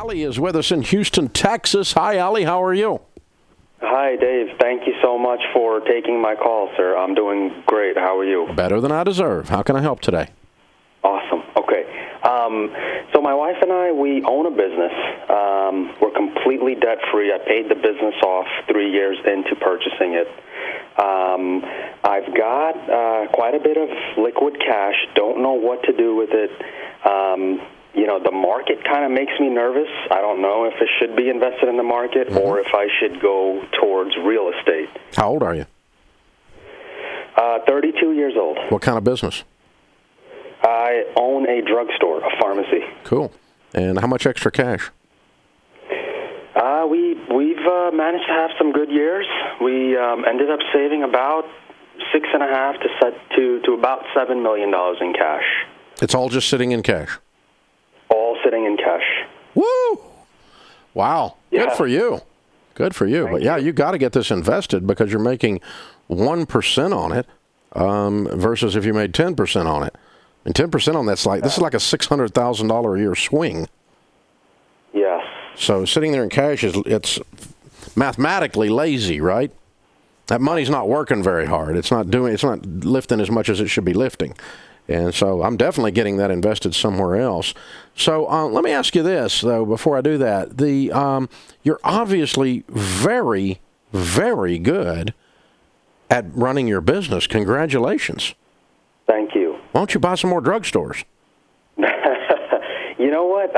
Allie is with us in Houston, Texas. Hi, Allie. How are you? Hi, Dave. Thank you so much for taking my call, sir. I'm doing great. How are you? Better than I deserve. How can I help today? Awesome. Okay. So my wife and I, we own a business. We're completely debt-free. I paid the business off 3 years into purchasing it. I've got quite a bit of liquid cash. Don't know what to do with it. The market kind of makes me nervous. I don't know if it should be invested in the market or if I should go towards real estate. How old are you? 32 years old. What kind of business? I own a drugstore, a pharmacy. Cool. And how much extra cash? We've managed to have some good years. We ended up saving about $6.5 to about $7 million in cash. It's all just sitting in cash? All sitting in cash. Woo! Wow. Yeah. Good for you. Good for you. But yeah, you got to get this invested because you're making 1% on it versus if you made 10% on it. And 10% on that's this is like a $600,000 a year swing. Yes. So sitting there in cash it's mathematically lazy, right? That money's not working very hard. It's not lifting as much as it should be lifting. And so I'm definitely getting that invested somewhere else. So let me ask you this, though, before I do that. You're obviously very, very good at running your business. Congratulations. Thank you. Why don't you buy some more drugstores? You know what?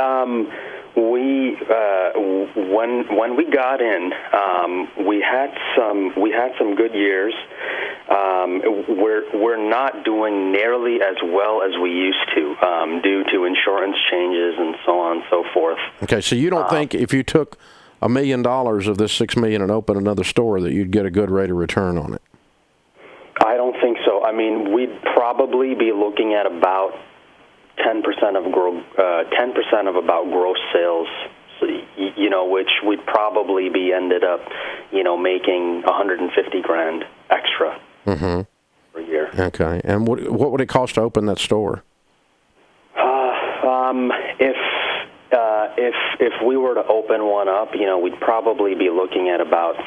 When we got in, we had some good years. We're not doing nearly as well as we used to due to insurance changes and so on and so forth. Okay, so you don't think if you took $1 million of this $6 million and opened another store that you'd get a good rate of return on it? I don't think so. I mean, we'd probably be looking at about 10% of about gross sales, which we'd probably be ended up, making $150,000 extra per year. Okay, and what would it cost to open that store? If we were to open one up, we'd probably be looking at about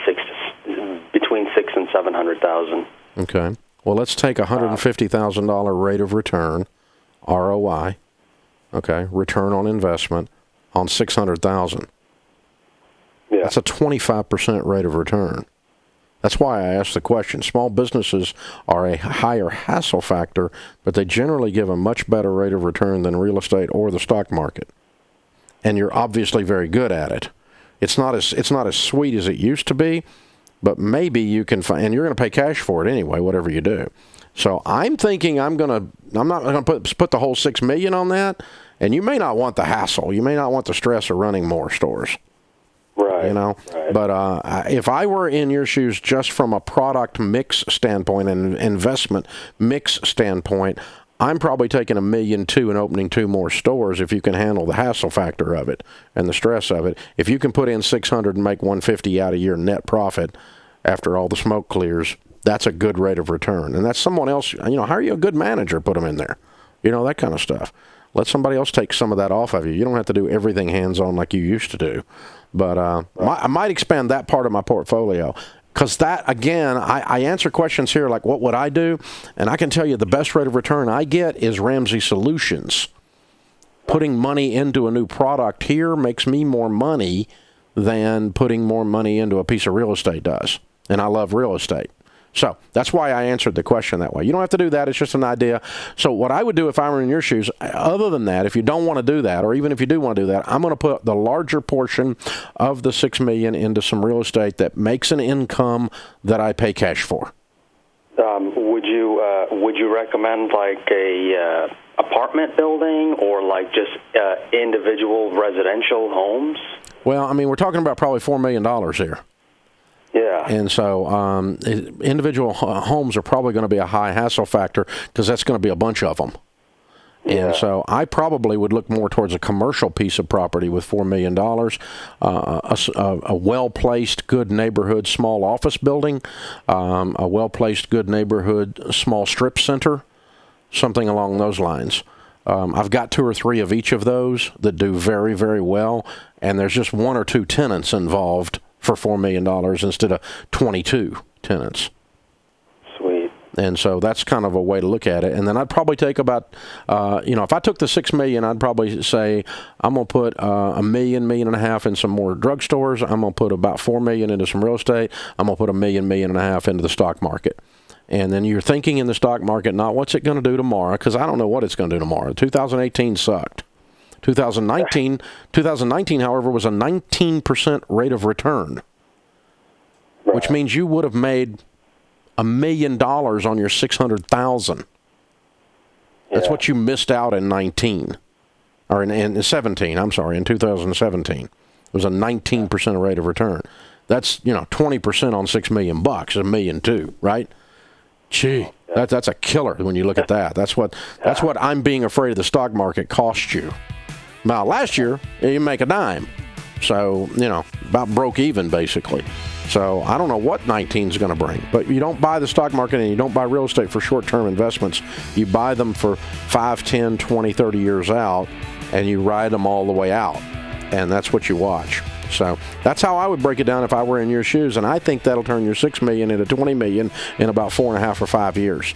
between $600,000 and $700,000. Okay. Well, let's take a $150,000 rate of return, ROI. Okay, return on investment on $600,000. Yeah. That's a 25% rate of return. That's why I asked the question. Small businesses are a higher hassle factor, but they generally give a much better rate of return than real estate or the stock market. And you're obviously very good at it. It's not as sweet as it used to be, but maybe you can find, and you're going to pay cash for it anyway, whatever you do. So I'm thinking I'm not going to put the whole $6 million on that, and you may not want the hassle. You may not want the stress of running more stores. Right. Right. But if I were in your shoes just from a product mix standpoint and investment mix standpoint, I'm probably taking $1.2 million and opening 2 more stores if you can handle the hassle factor of it and the stress of it. If you can put in $600 and make $150 out of your net profit after all the smoke clears, that's a good rate of return. And that's someone else, hire you a good manager, put them in there, that kind of stuff. Let somebody else take some of that off of you. You don't have to do everything hands-on like you used to do. But I might expand that part of my portfolio. Because that, again, I answer questions here like, what would I do? And I can tell you the best rate of return I get is Ramsey Solutions. Putting money into a new product here makes me more money than putting more money into a piece of real estate does. And I love real estate. So that's why I answered the question that way. You don't have to do that. It's just an idea. So what I would do if I were in your shoes, other than that, if you don't want to do that, or even if you do want to do that, I'm going to put the larger portion of the $6 million into some real estate that makes an income that I pay cash for. Would you recommend like a apartment building or like just individual residential homes? Well, I mean, we're talking about probably $4 million here. Yeah. And so individual homes are probably going to be a high hassle factor because that's going to be a bunch of them. Yeah. And so I probably would look more towards a commercial piece of property with $4 million, a well-placed, good neighborhood, small office building, a well-placed, good neighborhood, small strip center, something along those lines. I've got 2 or 3 of each of those that do very, very well, and there's just 1 or 2 tenants involved for $4 million instead of 22 tenants. Sweet. And so that's kind of a way to look at it. And then I'd probably take about, if I took the $6 million, I'd probably say I'm going to put $1 million, $1.5 million in some more drugstores. I'm going to put about $4 million into some real estate. I'm going to put $1 million, $1.5 million into the stock market. And then you're thinking in the stock market, not what's it going to do tomorrow, because I don't know what it's going to do tomorrow. 2018 sucked. 2019, however, was a 19% rate of return, Right. which means you would have made $1 million on your $600,000. That's what you missed out in 19, or in 17. I'm sorry, in 2017, it was a 19% rate of return. That's 20% on $6 million is $1.2 million, right? Gee, that's a killer when you look at that. That's what I'm being afraid of the stock market cost you. Now, last year, you make a dime. So, about broke even, basically. So, I don't know what 19 is going to bring. But you don't buy the stock market and you don't buy real estate for short-term investments. You buy them for 5, 10, 20, 30 years out, and you ride them all the way out. And that's what you watch. So that's how I would break it down if I were in your shoes, and I think that'll turn your $6 million into $20 million in about 4.5 or 5 years.